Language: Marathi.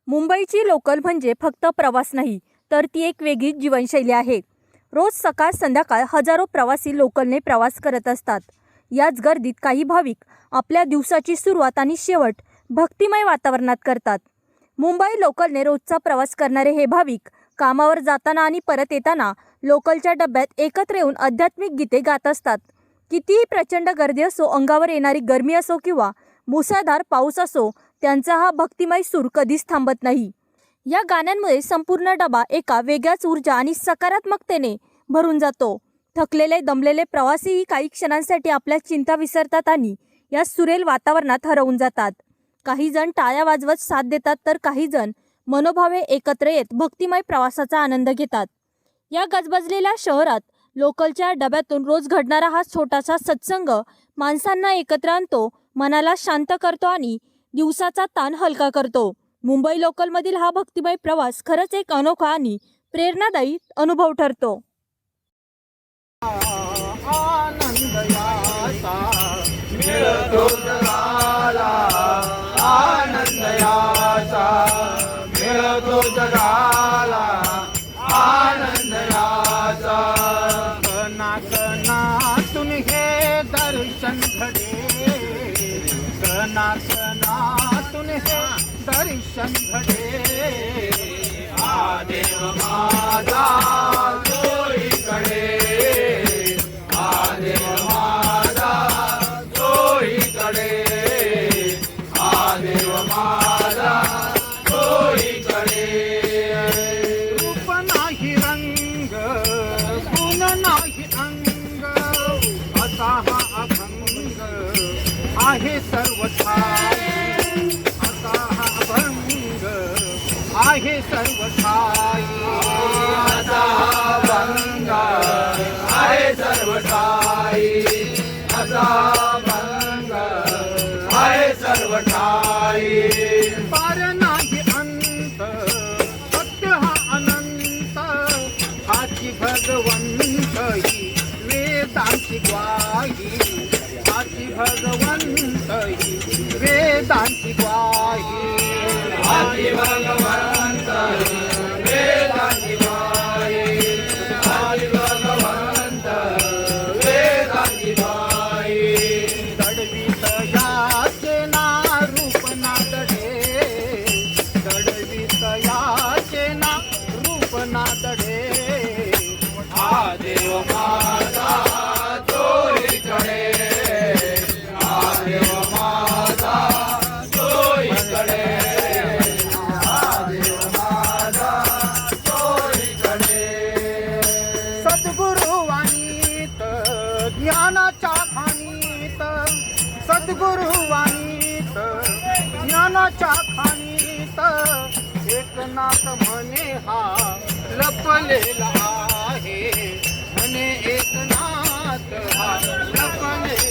मुंबईची लोकल म्हणजे फक्त प्रवास नाही, तर ती एक वेगळी जीवनशैली आहे. रोज सकाळ संध्याकाळ हजारो प्रवासी लोकलने प्रवास करत असतात. याच गर्दीत काही भाविक आपल्या दिवसाची सुरुवात आणि शेवट भक्तिमय वातावरणात करतात. मुंबई लोकलने रोजचा प्रवास करणारे हे भाविक कामावर जाताना आणि परत येताना लोकलच्या डब्यात एकत्र येऊन आध्यात्मिक गीते गात असतात. कितीही प्रचंड गर्दी असो, अंगावर येणारी गरमी असो किंवा मुसळधार पाऊस असो, त्यांचा हा भक्तिमय सूर कधीच थांबत नाही. या गाण्यांमुळे संपूर्ण डबा एका वेगळ्याच ऊर्जा आणि सकारात्मकतेने भरून जातो. थकलेले दमलेले प्रवासीही काही क्षणांसाठी आपल्या चिंता विसरतात आणि या सुरेल वातावरणात हरवून जातात. काही जण टाळ्या वाजवत साथ देतात, तर काही जण मनोभावे एकत्र येत भक्तिमय प्रवासाचा आनंद घेतात. या गजबजलेल्या शहरात लोकलच्या डब्यातून रोज घडणारा हा छोटासा सत्संग माणसांना एकत्र आणतो, मनाला शांत करतो आणि दिवसाचा ताण हलका करतो. मुंबई लोकलमधील हा भक्तिमय प्रवास खरंच एक अनोखा आणि प्रेरणादायी अनुभव ठरतो. आनंद याचा मिळतो जगाला, आनंद याचा मिळतो जगाला, आनंद याचा कणाकणातून हे दर्शन घडे, कणाकणातून हे दर्शन घडे. हा देव माझा सोयीकडे, हा देव माझा सोयीकडे, हा देव माझा सोयीकडे. रूप नाही रंग, गुण नाही अंग, असा हा अभंग आहे सर्व ठाई, असा हा अभंग आहे सर्व ठाई, असा हा अभंग आहे सर्व ठाई, असा अभंग आहे सर्व ठाई. पार नाही अंत, सत्य हा अनंत, हाची भगवंत ही वेदांची ग्वाही, हाची भगवंत ही वेदांची ग्वाही, हाची भगवंत वेदांची ग्वाही, हाची भगवंत वेदांची ग्वाही. दडवीत याचे ना रूप ना दडे, दडवीत याचे ना रूप ना दडे. हा देव माझा चोरीकडे, हा देव माझा चोरीकडे, हा देव माझा चोरीकडे. सद्गुरु वाणीत ज्ञानाच्या खाणीत, सद्गुरु वाणीत ज्ञानाच्या खाणीत, एकनाथ म्हणे हा लपलेला आहे, म्हणे एकनाथ हा लपलेला